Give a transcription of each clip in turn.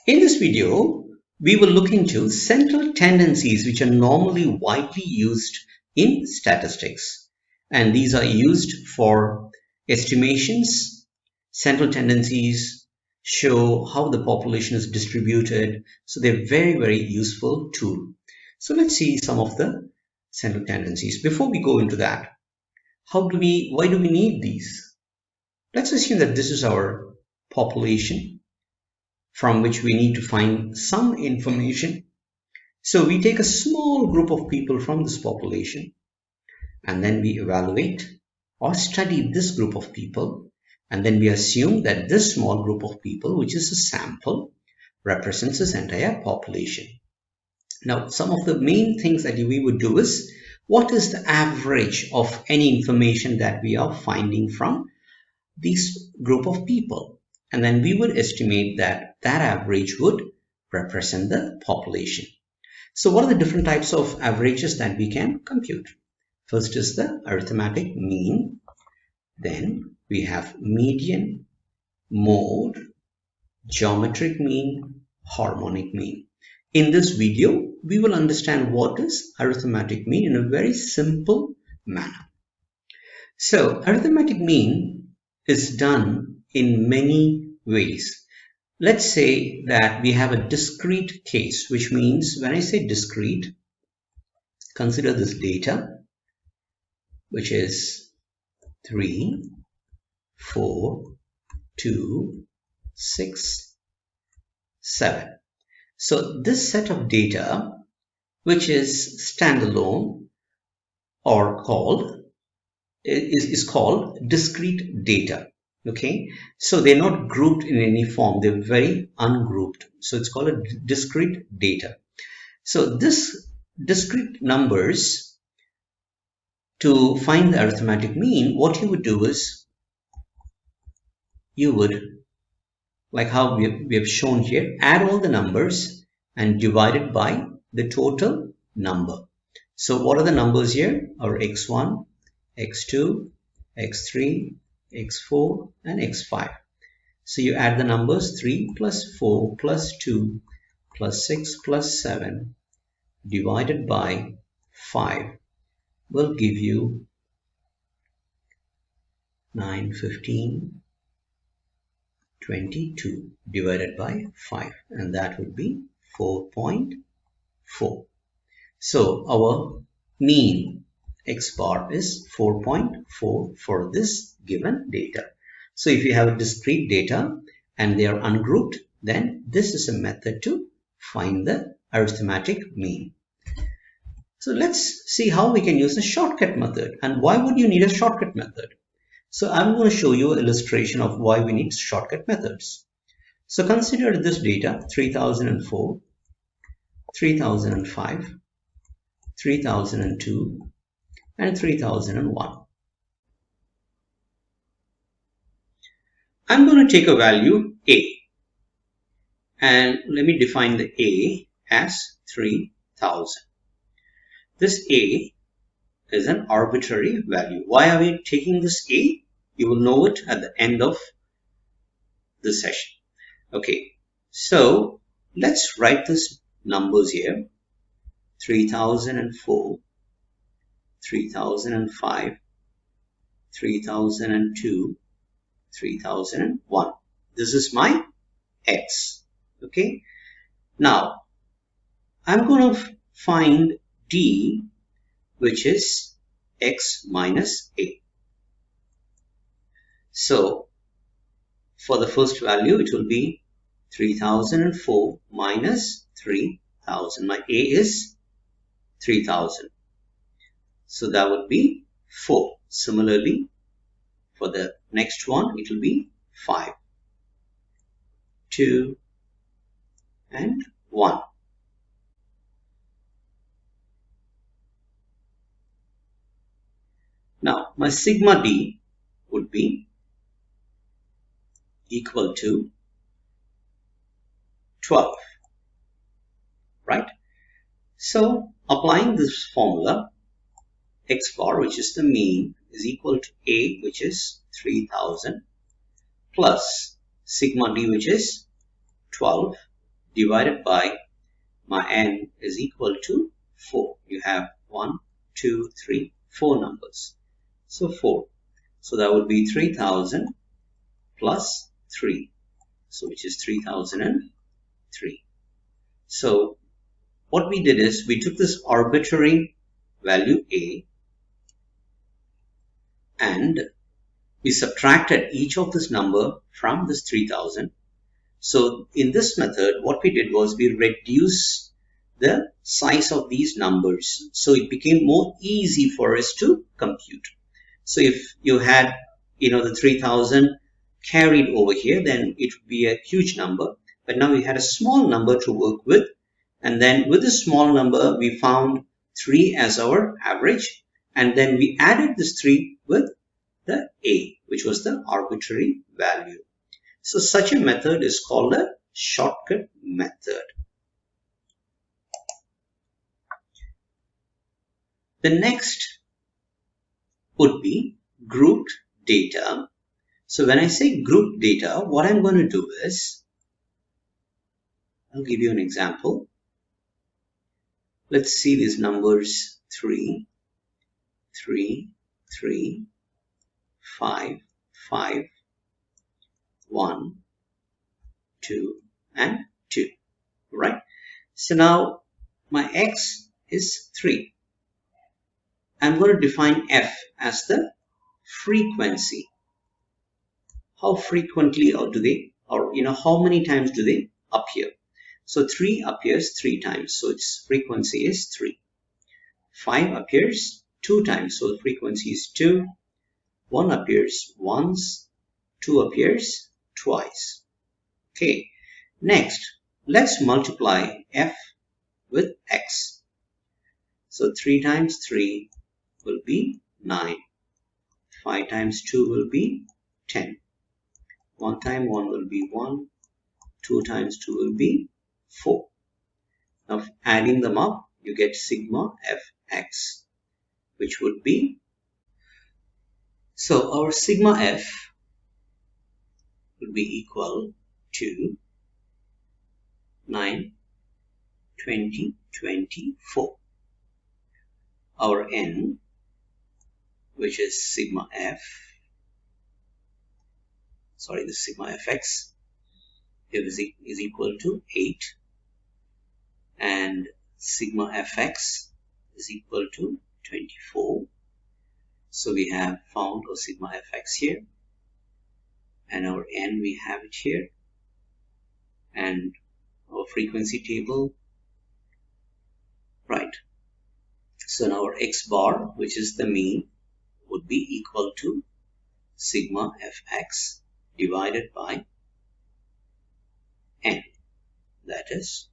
In this video, we will look into central tendencies which are normally widely used in statistics. And these are used for estimations. Central tendencies show how the population is distributed. So they're very useful tool. So let's see some of the central tendencies. Before we go into that, why do we need these? Let's assume that this is our population from which we need to find some information. So we take a small group of people from this population and then we evaluate or study this group of people, and then we assume that this small group of people, which is a sample, represents this entire population. Now, some of the main things that we would do is, what is the average of any information that we are finding from this group of people? And then we would estimate that average would represent the population. So what are the different types of averages that we can compute? First is the arithmetic mean. Then we have median, mode, geometric mean, harmonic mean. In this video, we will understand what is arithmetic mean in a very simple manner. So arithmetic mean is done in many ways. Let's say that we have a discrete case, which means when I say discrete, consider this data, which is 3, 4, 2, 6, 7. So this set of data, which is standalone or is called discrete data. Okay, so they're not grouped in any form, they're very ungrouped. So it's called a discrete data. So this discrete numbers, to find the arithmetic mean, what you would do is, you would, like how we have shown here, add all the numbers and divide it by the total number. So what are the numbers here? Our x1, x2, x3, x4 and x5. So you add the numbers 3 plus 4 plus 2 plus 6 plus 7 divided by 5 will give you 9, 15, 22 divided by 5, and that would be 4.4. So our mean x bar is 4.4 for this given data. So if you have a discrete data and they are ungrouped, then this is a method to find the arithmetic mean. So let's see how we can use a shortcut method. And why would you need a shortcut method? So I'm going to show you an illustration of why we need shortcut methods. So consider this data: 3004, 3005, 3002, and 3001. I'm going to take a value A, and let me define the A as 3000. This A is an arbitrary value. Why are we taking this A? You will know it at the end of the session. Okay, so let's write these numbers here: 3004, 3005, 3002, 3001. This is my x. Okay, now I'm going to find D, which is x minus A. So for the first value, it will be 3004 minus 3000. My A is 3000. So that would be 4. Similarly, for the next one, it will be 5, 2, and 1. Now, my sigma D would be equal to 12, right? So, applying this formula, x bar, which is the mean, is equal to A, which is 3000, plus sigma D, which is 12, divided by my n is equal to 4. You have 1, 2, 3, 4 numbers. So 4. So that would be 3000 plus 3. So which is 3003. So what we did is we took this arbitrary value a and we subtracted each of this number from this 3000. So in this method, what we did was we reduced the size of these numbers. So it became more easy for us to compute. So if you had, the 3000 carried over here, then it would be a huge number. But now we had a small number to work with. And then with this small number, we found 3 as our average. And then we added this 3 with the a, which was the arbitrary value. So such a method is called a shortcut method. The next would be grouped data. So when I say grouped data, what I'm going to do is, I'll give you an example. Let's see these numbers 3, 3, 3, 5, 5, 1, 2, and 2, right? So now my x is 3. I'm going to define f as the frequency. How frequently how many times do they appear? So 3 appears 3 times, so its frequency is 3. 5 appears 2 times, so the frequency is 2. 1 appears once, 2 appears twice. Okay, next let's multiply f with x. So 3 times 3 will be 9. 5 times 2 will be 10. 1 times 1 will be 1. 2 times 2 will be 4. Now adding them up, you get sigma fx, which would be, so our sigma f would be equal to 9, 20, 24. Our n, which is sigma f, the sigma fx is equal to 8, and sigma fx is equal to 24. So we have found our sigma fx here, and our n we have it here, and our frequency table, right? So now our x bar, which is the mean, would be equal to sigma fx divided by n, that is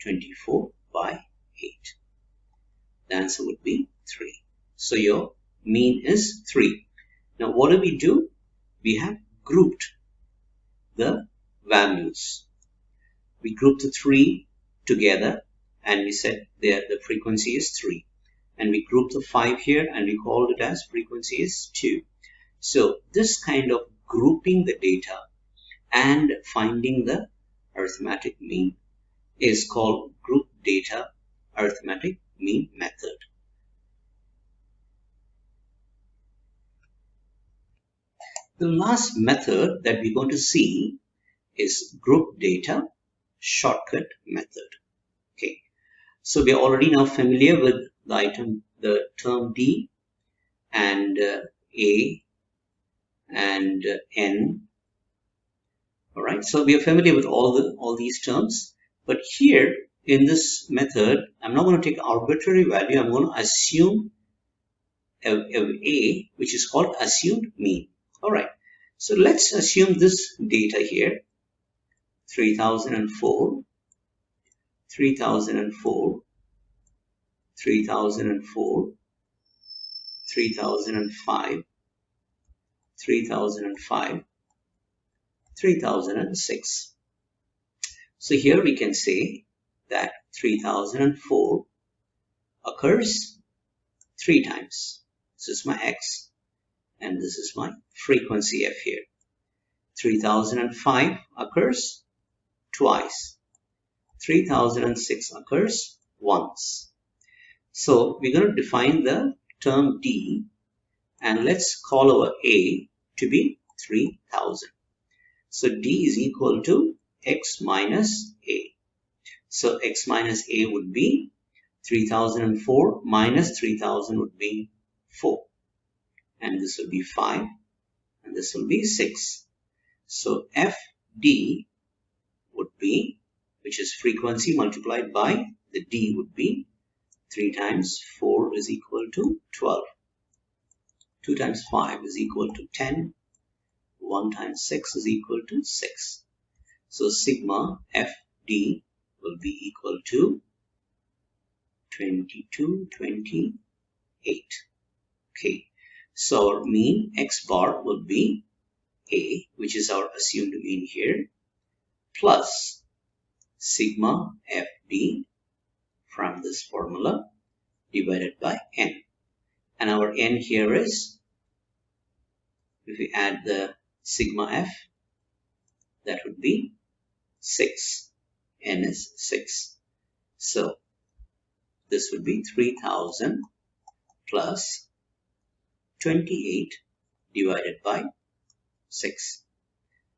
24 by 8. The answer would be 3. So your mean is 3. Now what do? We have grouped the values. We grouped the 3 together and we said the frequency is 3. And we grouped the 5 here and we called it as frequency is 2. So this kind of grouping the data and finding the arithmetic mean is called group data arithmetic mean method. The last method that we're going to see is group data shortcut method. Okay, so we are already now familiar with the term d and a and n. All right, so we are familiar with all these terms, but here in this method, I'm not going to take arbitrary value. I'm going to assume a which is called assumed mean. All right, so let's assume this data here: 3004, 3004, 3004, 3005, 3005, 3006. So here we can say that 3004 occurs 3 times. This is my x and this is my frequency f here. 3005 occurs twice. 3006 occurs once. So we're going to define the term D, and let's call our A to be 3000. So D is equal to x minus A. So x minus A would be 3004 minus 3000 would be 4. And this will be 5. And this will be 6. So FD would be, which is frequency multiplied by the D, would be 3 times 4 is equal to 12. 2 times 5 is equal to 10. 1 times 6 is equal to 6. So sigma FD will be equal to 2228. Okay. So our mean x bar will be A, which is our assumed mean here, plus sigma FD from this formula divided by n. And our n here is, if we add the sigma f, that would be 6. N is 6. So this would be 3000 plus 28 divided by 6.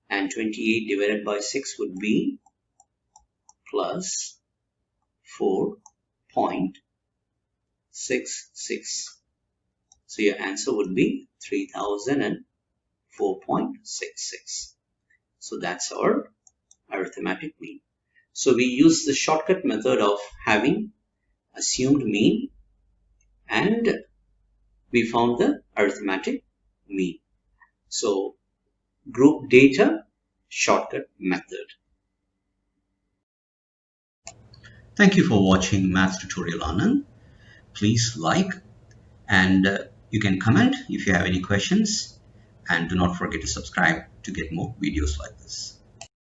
And 28 divided by 6 would be plus 4.66. So your answer would be 3004.66. So that's our arithmetic mean. So we use the shortcut method of having assumed mean, and we found the arithmetic mean. So group data shortcut method. Thank you for watching Math Tutorial Anand. Please like, and you can comment if you have any questions, and do not forget to subscribe to get more videos like this.